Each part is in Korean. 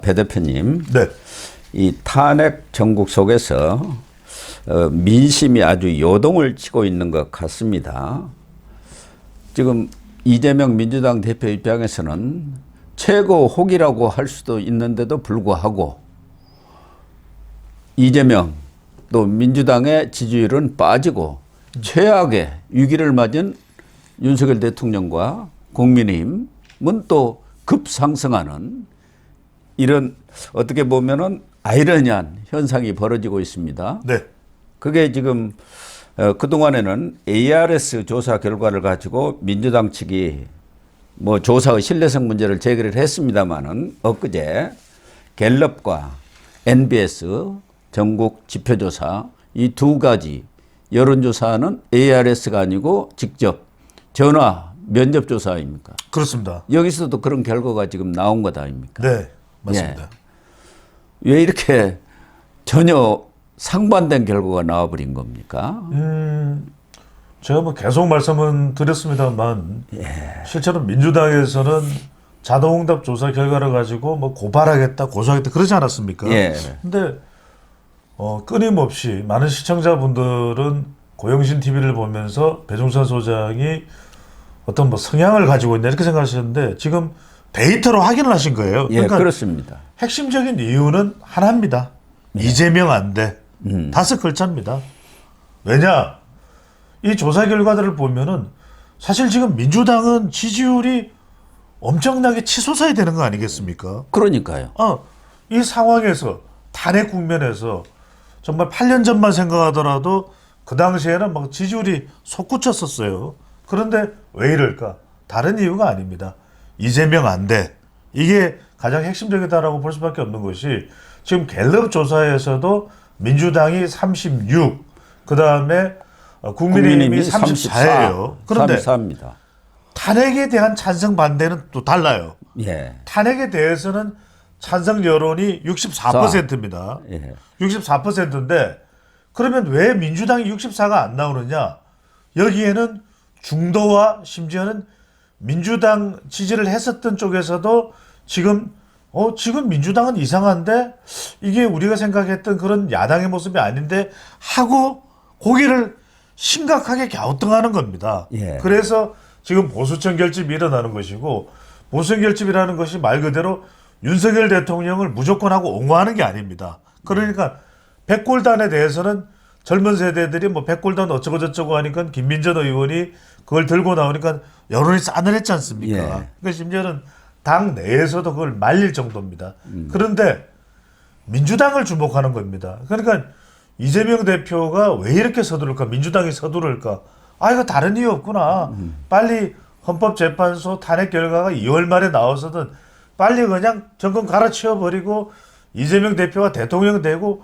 배 대표님, 네. 이 탄핵 정국 속에서 민심이 아주 요동을 치고 있는 것 같습니다. 지금 이재명 민주당 대표 입장에서는 최고 혹이라고 할 수도 있는데도 불구하고 이재명 또 민주당의 지지율은 빠지고 최악의 위기를 맞은 윤석열 대통령과 국민의힘은 또 급상승하는 이런 어떻게 보면은 아이러니한 현상이 벌어지고 있습니다. 네. 그게 지금 그동안에는 ARS 조사 결과를 가지고 민주당 측이 뭐 조사의 신뢰성 문제를 제기를 했습니다마는 엊그제 갤럽과 NBS 전국 지표조사 이 두 가지 여론조사는 ARS가 아니고 직접 전화 면접 조사 아닙니까? 그렇습니다. 여기서도 그런 결과가 지금 나온 것 아닙니까? 네. 맞습니다. 예. 왜 이렇게 전혀 상반된 결과가 나와버린 겁니까? 제가 뭐 계속 말씀은 드렸습니다만 실제로 민주당에서는 자동응답 조사 결과를 가지고 뭐 고발하겠다, 고소하겠다 그러지 않았습니까? 예. 근데 끊임없이 많은 시청자분들은 고영신 TV를 보면서 배종찬 소장이 어떤 뭐 성향을 가지고 있냐 이렇게 생각하셨는데 지금 데이터로 확인을 하신 거예요. 예, 그러니까 그렇습니다. 핵심적인 이유는 하나입니다. 이재명 안 돼. 5글자입니다. 왜냐? 이 조사 결과들을 보면은 사실 지금 민주당은 지지율이 엄청나게 치솟아야 되는 거 아니겠습니까? 그러니까요. 이 상황에서 탄핵 국면에서 정말 8년 전만 생각하더라도 그 당시에는 막 지지율이 솟구쳤었어요. 그런데 왜 이럴까? 다른 이유가 아닙니다. 이재명 안 돼. 이게 가장 핵심적이다라고 볼 수밖에 없는 것이 지금 갤럽 조사에서도 민주당이 36, 그 다음에 국민의힘이 34예요. 그런데 34입니다. 탄핵에 대한 찬성 반대는 또 달라요. 예. 탄핵에 대해서는 찬성 여론이 64%입니다. 예. 64%인데 그러면 왜 민주당이 64가 안 나오느냐? 여기에는 중도와 심지어는 민주당 지지를 했었던 쪽에서도 지금 민주당은 이상한데 이게 우리가 생각했던 그런 야당의 모습이 아닌데 하고 고개를 심각하게 갸우뚱하는 겁니다. 예. 그래서 지금 보수층 결집이 일어나는 것이고 보수층 결집이라는 것이 말 그대로 윤석열 대통령을 무조건 하고 옹호하는 게 아닙니다. 그러니까 백골단에 대해서는 젊은 세대들이 뭐 백골단 어쩌고 저쩌고 하니까 김민전 의원이 그걸 들고 나오니까 여론이 싸늘했지 않습니까? 예. 그러니까 심지어는 당 내에서도 그걸 말릴 정도입니다. 그런데 민주당을 주목하는 겁니다. 그러니까 이재명 대표가 왜 이렇게 서두를까? 민주당이 서두를까? 이거 다른 이유 없구나. 빨리 헌법재판소 탄핵 결과가 2월 말에 나와서든 빨리 그냥 정권 갈아치워버리고 이재명 대표가 대통령 되고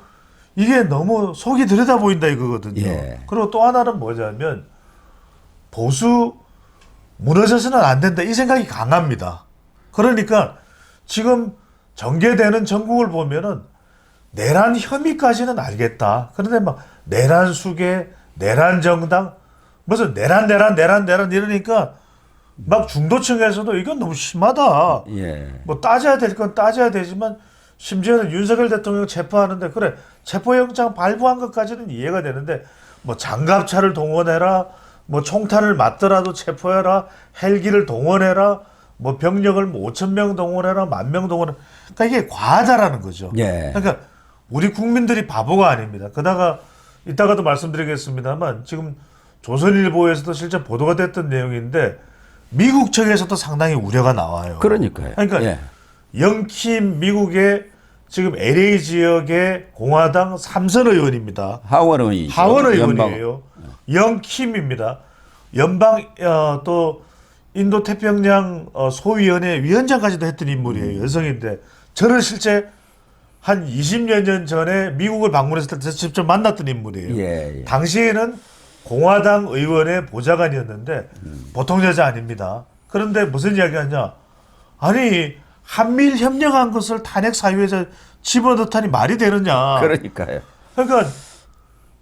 이게 너무 속이 들여다 보인다 이거거든요. 예. 그리고 또 하나는 뭐냐면 보수 무너져서는 안 된다 이 생각이 강합니다. 그러니까 지금 전개되는 전국을 보면은 내란 혐의까지는 알겠다. 그런데 막 내란 수계, 내란 정당 무슨 내란 이러니까 막 중도층에서도 이건 너무 심하다. 예. 뭐 따져야 될 건 따져야 되지만 심지어는 윤석열 대통령 체포하는데 그래 체포영장 발부한 것까지는 이해가 되는데 뭐 장갑차를 동원해라 뭐 총탄을 맞더라도 체포해라 헬기를 동원해라 뭐 병력을 뭐 5,000명 동원해라 10,000명 동원해라 그러니까 이게 과하다라는 거죠. 예. 그러니까 우리 국민들이 바보가 아닙니다. 그다가 이따가도 말씀드리겠습니다만 지금 조선일보에서도 실제 보도가 됐던 내용인데 미국 측에서도 상당히 우려가 나와요. 그러니까요. 그러니까 예. 영킴 미국의 지금 LA 지역의 공화당 3선 의원입니다. 하원 의원이죠. 하원 연방. 의원이에요. 영킴입니다. 연방 또 인도 태평양 소위원회 위원장까지도 했던 인물이에요. 여성인데 저는 실제 한 20여 년 전에 미국을 방문했을 때 직접 만났던 인물이에요. 예. 당시에는 공화당 의원의 보좌관이었는데 보통 여자 아닙니다. 그런데 무슨 이야기하냐? 아니 한미일 협력한 것을 탄핵 사유에서 집어넣다니 말이 되느냐? 그러니까요. 그러니까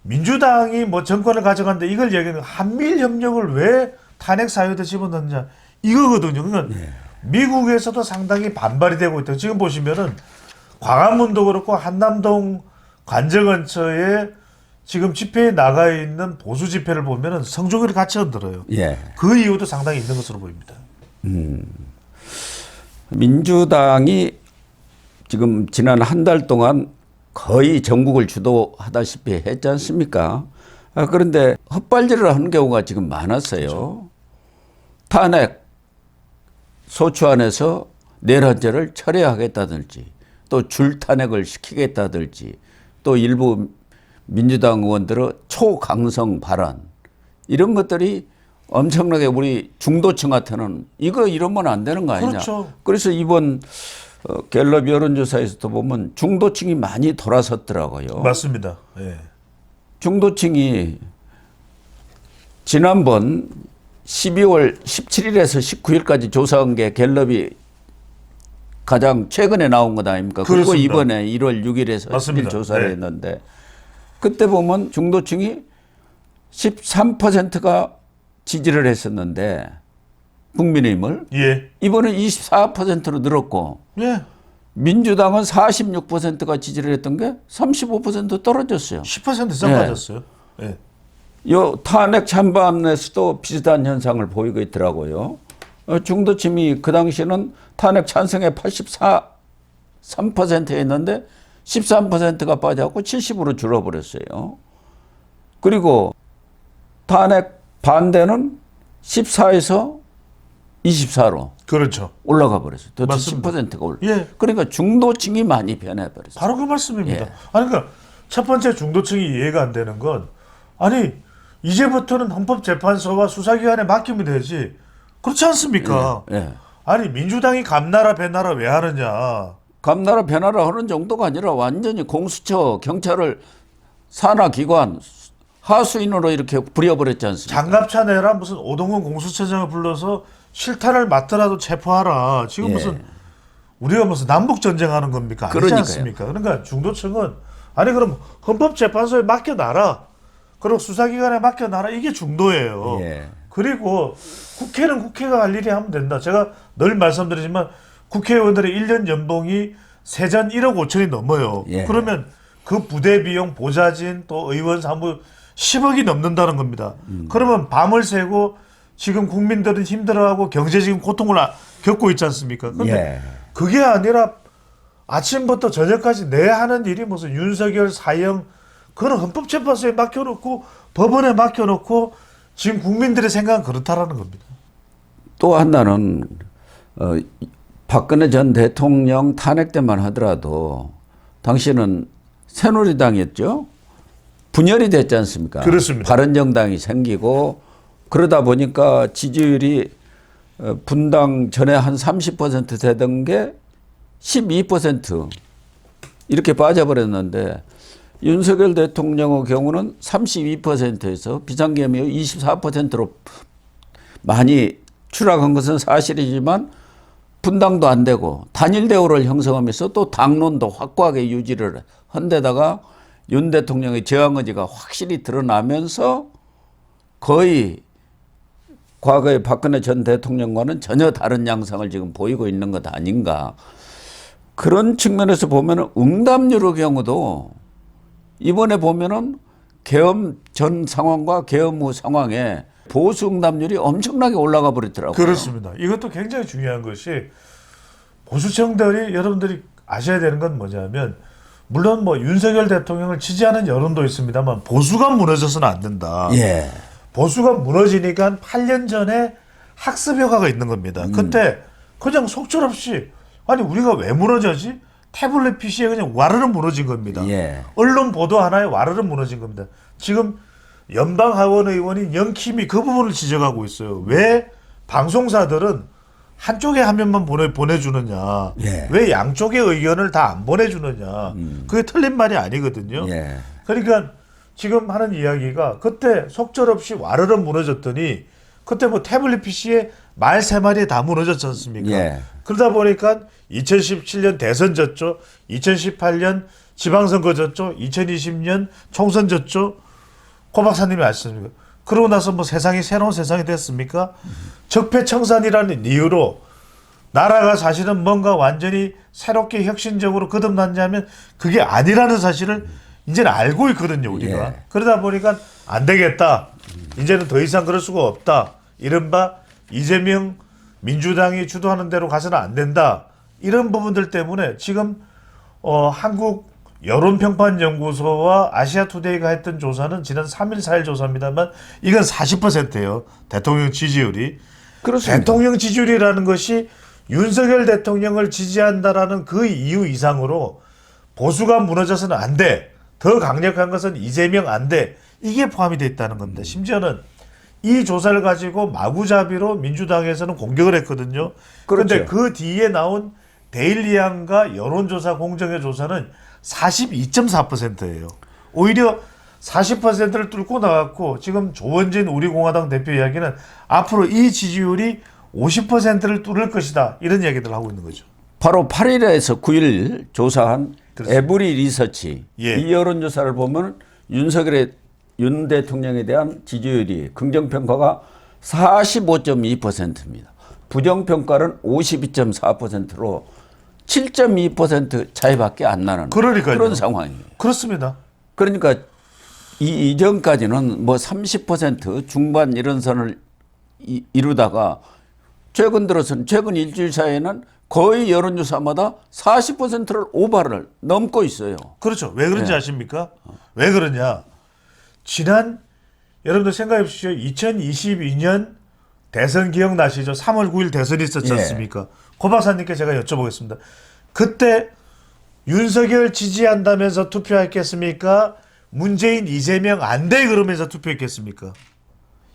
민주당이 뭐 정권을 가져갔는데 이걸 얘기하는 한미일 협력을 왜 탄핵 사유에다 집어넣느냐 이거거든요. 그러니까 미국에서도 상당히 반발이 되고 있다. 지금 보시면은 광화문도 그렇고 한남동 관저 근처에 지금 집회에 나가 있는 보수 집회를 보면은 성조기를 같이 흔들어요. 예. 그 이유도 상당히 있는 것으로 보입니다. 민주당이 지금 지난 한 달 동안 거의 전국을 주도하다시피 했지 않습니까? 그런데 헛발질을 하는 경우가 지금 많았어요. 그렇죠. 탄핵 소추안에서 내란죄를 철회하겠다든지 또 줄탄핵을 시키겠다든지 또 일부 민주당 의원들의 초강성 발언 이런 것들이 엄청나게 우리 중도층한테는 이거 이러면 안 되는 거 아니냐. 그렇죠. 그래서 이번 갤럽 여론조사에서도 보면 중도층이 많이 돌아섰더라고요. 맞습니다. 예. 중도층이 지난번 12월 17일에서 19일까지 조사한 게 갤럽이 가장 최근에 나온 것 아닙니까? 그리고 그렇습니다. 이번에 1월 6일에서 맞습니다. 10일 조사를 네. 했는데 그때 보면 중도층이 13%가 지지를 했었는데 국민의힘을 예. 이번에 24%로 늘었고 예. 민주당은 46%가 지지를 했던 게 35% 떨어졌어요. 10% 이상 예. 빠졌어요. 예. 요 탄핵 찬반에서도 비슷한 현상을 보이고 있더라고요. 중도층이 그 당시에는 탄핵 찬성에 83%였는데 13%가 빠져갖고 70으로 줄어버렸어요. 그리고 탄핵 반대는 14에서 24로 그렇죠. 올라가 버렸어요. 더 맞습니다. 10%가 올라. 예. 그러니까 중도층이 많이 변해버렸어요. 바로 그 말씀입니다. 예. 아니 그러니까 첫 번째 중도층이 이해가 안 되는 건 아니 이제부터는 헌법재판소와 수사기관에 맡기면 되지. 그렇지 않습니까? 예. 아니 민주당이 감나라 배나라 왜 하느냐. 감나라 변화라 하는 정도가 아니라 완전히 공수처 경찰을 산하기관 하수인으로 이렇게 부려버렸지 않습니까? 장갑차 내라 무슨 오동훈 공수처장을 불러서 실탄을 맞더라도 체포하라. 지금 예. 무슨 우리가 무슨 남북 전쟁하는 겁니까? 아니지 그러니까요. 않습니까? 그러니까 중도층은 아니 그럼 헌법재판소에 맡겨놔라. 그리고 수사기관에 맡겨놔라. 이게 중도예요. 예. 그리고 국회는 국회가 할 일이 하면 된다. 제가 늘 말씀드리지만 국회의원들의 1년 연봉이 세전 1억 5천이 넘어요. 예. 그러면 그 부대 비용, 보좌진, 또 의원 사무 10억이 넘는다는 겁니다. 그러면 밤을 새고 지금 국민들은 힘들어하고 경제 지금 고통을 겪고 있지 않습니까? 그런데 예. 그게 아니라 아침부터 저녁까지 내 하는 일이 무슨 윤석열 사형 그건 헌법재판소에 맡겨놓고 법원에 맡겨놓고 지금 국민들의 생각은 그렇다라는 겁니다. 또 하나는 박근혜 전 대통령 탄핵 때만 하더라도 당시는 새누리당이었죠. 분열이 됐지 않습니까? 그렇습니다. 바른정당이 생기고 그러다 보니까 지지율이 분당 전에 한 30% 되던 게 12% 이렇게 빠져버렸는데 윤석열 대통령의 경우는 32%에서 비상계엄이 24%로 많이 추락한 것은 사실이지만 분당도 안 되고 단일 대우를 형성하면서 또 당론도 확고하게 유지를 한 데다가 윤 대통령의 저항 의지가 확실히 드러나면서 거의 과거의 박근혜 전 대통령과는 전혀 다른 양상을 지금 보이고 있는 것 아닌가. 그런 측면에서 보면 응답률의 경우도 이번에 보면은 계엄 전 상황과 계엄 후 상황에 보수 응답률이 엄청나게 올라가 버리더라고요. 그렇습니다. 이것도 굉장히 중요한 것이 보수층들이 여러분들이 아셔야 되는 건 뭐냐면 물론 뭐 윤석열 대통령을 지지하는 여론도 있습니다만 보수가 무너져서는 안 된다. 예. 보수가 무너지니까 8년 전에 학습 효과가 있는 겁니다. 그때 그냥 속절없이 아니 우리가 왜 무너져지? 태블릿 PC에 그냥 와르르 무너진 겁니다. 예. 언론 보도 하나에 와르르 무너진 겁니다. 지금 연방하원 의원인 영킴이 그 부분을 지적하고 있어요. 왜 방송사들은 한쪽에 화면만 보내주느냐. 예. 왜 양쪽의 의견을 다 안 보내주느냐. 그게 틀린 말이 아니거든요. 예. 그러니까 지금 하는 이야기가 그때 속절없이 와르르 무너졌더니 그때 뭐 태블릿 PC에 말 3마리에 다 무너졌지 않습니까? 예. 그러다 보니까 2017년 대선 졌죠. 2018년 지방선거 졌죠. 2020년 총선 졌죠. 고 박사님이 아시습니까? 그러고 나서 뭐 세상이 새로운 세상이 됐습니까? 적폐청산이라는 이유로 나라가 사실은 뭔가 완전히 새롭게 혁신적으로 거듭났냐면 그게 아니라는 사실을 이제는 알고 있거든요, 우리가. 예. 그러다 보니까 안 되겠다. 이제는 더 이상 그럴 수가 없다. 이른바 이재명 민주당이 주도하는 대로 가서는 안 된다. 이런 부분들 때문에 지금 한국 여론평판연구소와 아시아투데이가 했던 조사는 지난 3일, 4일 조사입니다만 이건 40%예요. 대통령 지지율이. 그렇습니다. 대통령 지지율이라는 것이 윤석열 대통령을 지지한다라는 그 이유 이상으로 보수가 무너져서는 안 돼. 더 강력한 것은 이재명 안 돼. 이게 포함이 돼 있다는 겁니다. 심지어는 이 조사를 가지고 마구잡이로 민주당에서는 공격을 했거든요. 그런데 그렇죠. 그 뒤에 나온 데일리안과 여론조사 공정의 조사는 42.4%예요. 오히려 40%를 뚫고 나갔고 지금 조원진 우리공화당 대표 이야기는 앞으로 이 지지율이 50%를 뚫을 것이다. 이런 이야기들을 하고 있는 거죠. 바로 8일에서 9일 조사한 그렇습니다. 에브리 리서치 예. 이 여론조사를 보면 윤 대통령에 대한 지지율이 긍정평가가 45.2%입니다. 부정평가는 52.4%로 7.2% 차이밖에 안 나는 그러니까요. 그런 상황이에요. 그렇습니다. 그러니까 이전까지는 뭐 30% 중반 이런 선을 이루다가 최근 들어서는 최근 일주일 사이에는 거의 여론조사마다 40%를 오버를 넘고 있어요. 그렇죠. 왜 그런지 네. 아십니까? 왜 그러냐? 지난 여러분들 생각해 보십시오. 2022년 대선 기억나시죠? 3월 9일 대선이 있었지 예. 않습니까? 고 박사님께 제가 여쭤보겠습니다. 그때 윤석열 지지한다면서 투표했겠습니까? 문재인 이재명 안 돼 그러면서 투표했겠습니까?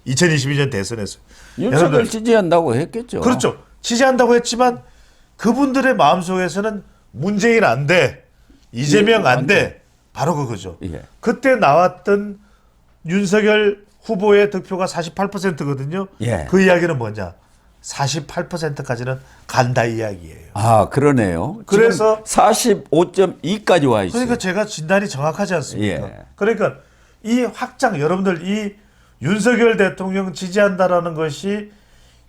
2022년 대선에서. 윤석열 여러분들, 지지한다고 했겠죠. 그렇죠. 지지한다고 했지만 그분들의 마음속에서는 문재인 안 돼. 이재명 안 돼. 바로 그거죠. 예. 그때 나왔던 윤석열 후보의 득표가 48%거든요. 예. 그 이야기는 뭐냐? 48%까지는 간다 이야기예요. 아, 그러네요. 그래서 45.2까지 와 있어요. 그러니까 제가 진단이 정확하지 않습니까? 예. 그러니까 이 확장 여러분들 이 윤석열 대통령 지지한다라는 것이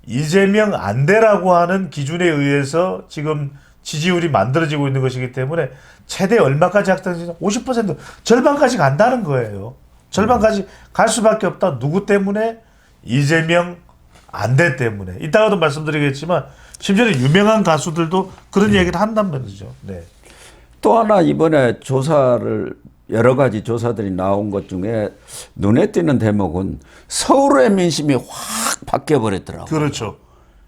이재명 안 돼라고 하는 기준에 의해서 지금 지지율이 만들어지고 있는 것이기 때문에 최대 얼마까지 확장되냐? 50% 절반까지 간다는 거예요. 절반까지 갈 수밖에 없다. 누구 때문에? 이재명 안 돼 때문에. 이따가도 말씀드리겠지만 심지어는 유명한 가수들도 그런 얘기를 한단 말이죠. 네. 또 하나 이번에 조사를 여러 가지 조사들이 나온 것 중에 눈에 띄는 대목은 서울의 민심이 확 바뀌어 버렸더라고요. 그렇죠.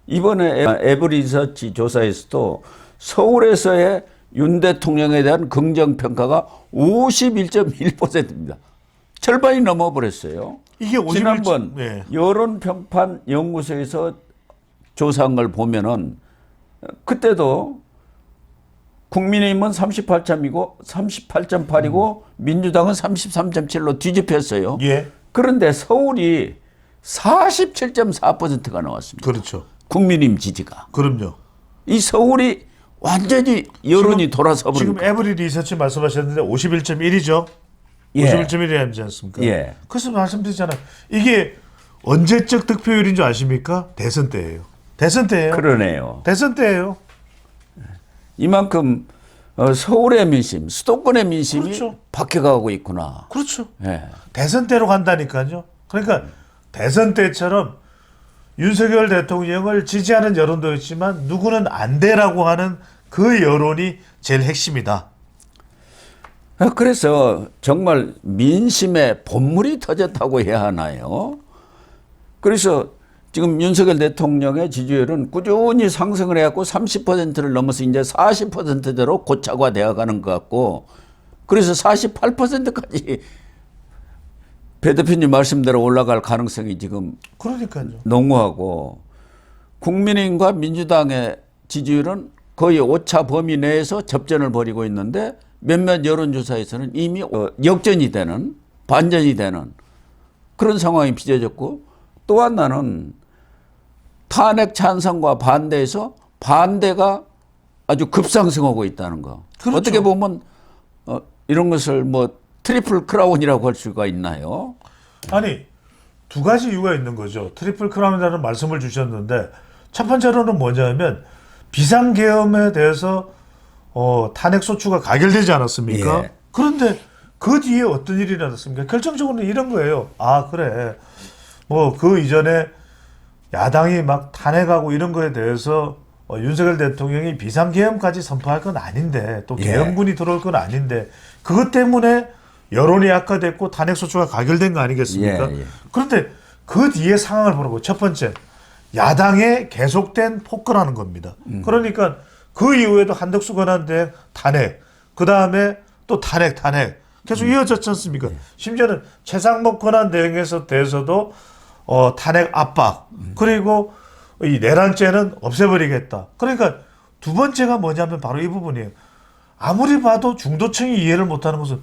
이번에 에브리서치 조사에서도 서울에서의 윤 대통령에 대한 긍정평가가 51.1%입니다. 절반이 넘어버렸어요. 이게 51. 지난번 네. 여론평판연구소에서 조사한 걸 보면은 그때도 국민의힘은 38.8이고 민주당은 33.7로 뒤집혔어요. 예. 그런데 서울이 47.4%가 나왔습니다. 그렇죠. 국민의힘 지지가. 그럼요. 이 서울이 완전히 여론이 지금 돌아서버린 에브리 리서치 말씀하셨는데 51.1이죠. 예. 51.1이지 않습니까? 예. 그래서 말씀드리잖아요. 이게 언제적 득표율인 줄 아십니까? 대선 때예요. 대선 때예요. 그러네요. 대선 때예요. 이만큼 서울의 민심, 수도권의 민심이 그렇죠. 바뀌어가고 있구나. 그렇죠. 예. 대선 때로 간다니까요. 그러니까 대선 때처럼 윤석열 대통령을 지지하는 여론도 있지만 누구는 안 돼라고 하는 그 여론이 제일 핵심이다. 그래서 정말 민심의 본물이 터졌다고 해야 하나요? 그래서 지금 윤석열 대통령의 지지율은 꾸준히 상승을 해갖고 30%를 넘어서 이제 40%대로 고착화되어 가는 것 같고, 그래서 48%까지 배 대표님 말씀대로 올라갈 가능성이 지금 그러니까요. 농후하고, 국민의힘과 민주당의 지지율은 거의 오차 범위 내에서 접전을 벌이고 있는데 몇몇 여론조사에서는 이미 역전이 되는, 반전이 되는 그런 상황이 빚어졌고, 또 하나는 탄핵 찬성과 반대에서 반대가 아주 급상승하고 있다는 거. 그렇죠. 어떻게 보면 이런 것을 뭐 트리플 크라운이라고 할 수가 있나요? 아니 두 가지 이유가 있는 거죠. 트리플 크라운이라는 말씀을 주셨는데 첫 번째로는 뭐냐면 비상계엄에 대해서 탄핵 소추가 가결되지 않았습니까? 예. 그런데 그 뒤에 어떤 일이 일어났습니까? 결정적으로는 이런 거예요. 아, 그래. 뭐 그 이전에 야당이 막 탄핵하고 이런 거에 대해서 윤석열 대통령이 비상계엄까지 선포할 건 아닌데 또 예. 계엄군이 들어올 건 아닌데 그것 때문에 여론이 악화됐고 탄핵소추가 가결된 거 아니겠습니까? 예, 예. 그런데 그 뒤에 상황을 보라고. 첫 번째, 야당의 계속된 폭거라는 겁니다. 그러니까 그 이후에도 한덕수 권한대행 탄핵, 그 다음에 또 탄핵 계속 이어졌지 않습니까? 심지어는 최상목 권한대행에서 대해서도 탄핵 압박, 그리고 이 내란죄는 없애버리겠다. 그러니까 두 번째가 뭐냐면 바로 이 부분이에요. 아무리 봐도 중도층이 이해를 못하는 것은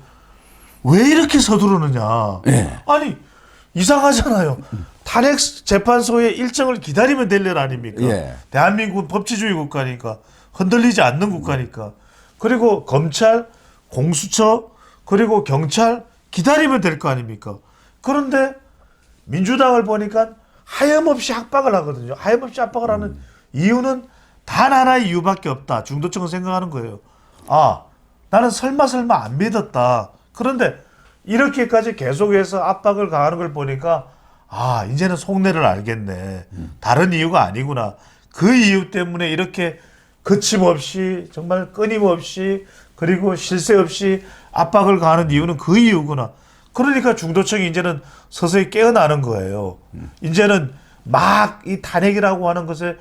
왜 이렇게 서두르느냐. 예. 아니 이상하잖아요. 탄핵 재판소의 일정을 기다리면 될 일 아닙니까? 예. 대한민국은 법치주의 국가니까 흔들리지 않는 국가니까. 그리고 검찰, 공수처, 그리고 경찰 기다리면 될 거 아닙니까? 그런데 민주당을 보니까 하염없이 압박을 하거든요. 하염없이 압박을 하는 이유는 단 하나의 이유밖에 없다. 중도층은 생각하는 거예요. 아, 나는 설마 안 믿었다. 그런데 이렇게까지 계속해서 압박을 가하는 걸 보니까 아, 이제는 속내를 알겠네. 다른 이유가 아니구나. 그 이유 때문에 이렇게 거침없이 정말 끊임없이 그리고 쉴 새 없이 압박을 가하는 이유는 그 이유구나. 그러니까 중도층이 이제는 서서히 깨어나는 거예요. 이제는 막 이 탄핵이라고 하는 것에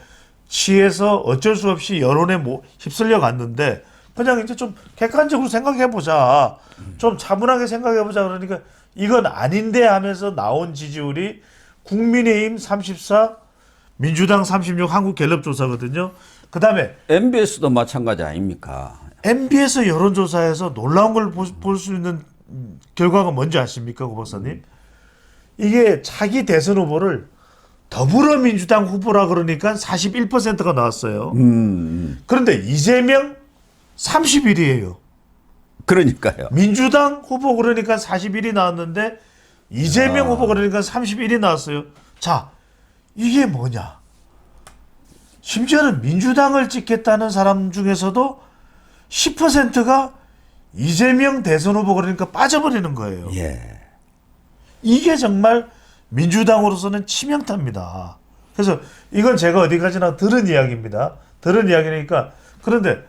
취해서 어쩔 수 없이 여론에 휩쓸려 갔는데 그냥 이제 좀 객관적으로 생각해 보자. 좀 차분하게 생각해 보자. 그러니까 이건 아닌데 하면서 나온 지지율이 국민의힘 34, 민주당 36 한국갤럽조사거든요. 그다음에 MBS도 마찬가지 아닙니까? MBS 여론조사에서 놀라운 걸 볼 수 있는 결과가 뭔지 아십니까, 고 박사님? 이게 차기 대선 후보를 더불어민주당 후보라 그러니까 41%가 나왔어요. 그런데 이재명 31이에요. 그러니까요. 민주당 후보 그러니까 41이 나왔는데 이재명 후보 그러니까 31이 나왔어요. 자, 이게 뭐냐? 심지어는 민주당을 찍겠다는 사람 중에서도 10%가 이재명 대선 후보 그러니까 빠져버리는 거예요. 예. 이게 정말 민주당으로서는 치명타입니다. 그래서 이건 제가 어디까지나 들은 이야기입니다. 들은 이야기니까. 그런데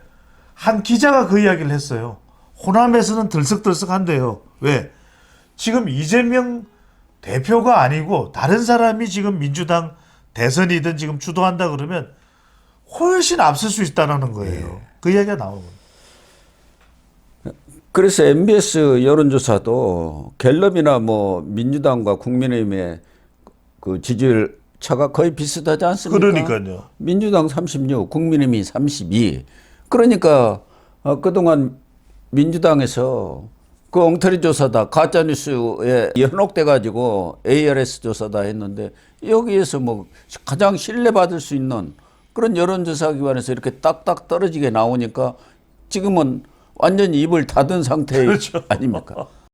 한 기자가 그 이야기를 했어요. 호남에서는 들썩들썩한데요. 왜? 지금 이재명 대표가 아니고 다른 사람이 지금 민주당 대선이든 지금 주도한다 그러면 훨씬 앞설 수 있다는 거예요. 그 이야기가 나오는 거예요. 그래서 MBS 여론조사도 갤럽이나 뭐 민주당과 국민의힘의 그 지지율 차가 거의 비슷하지 않습니까? 그러니까요. 민주당 36, 국민의힘이 32. 그러니까 그동안 민주당에서 그 엉터리 조사다, 가짜뉴스에 현혹돼 가지고 ARS 조사다 했는데 여기에서 뭐 가장 신뢰받을 수 있는 그런 여론조사 기관에서 이렇게 딱딱 떨어지게 나오니까 지금은 완전히 입을 닫은 상태 그렇죠. 아닙니까?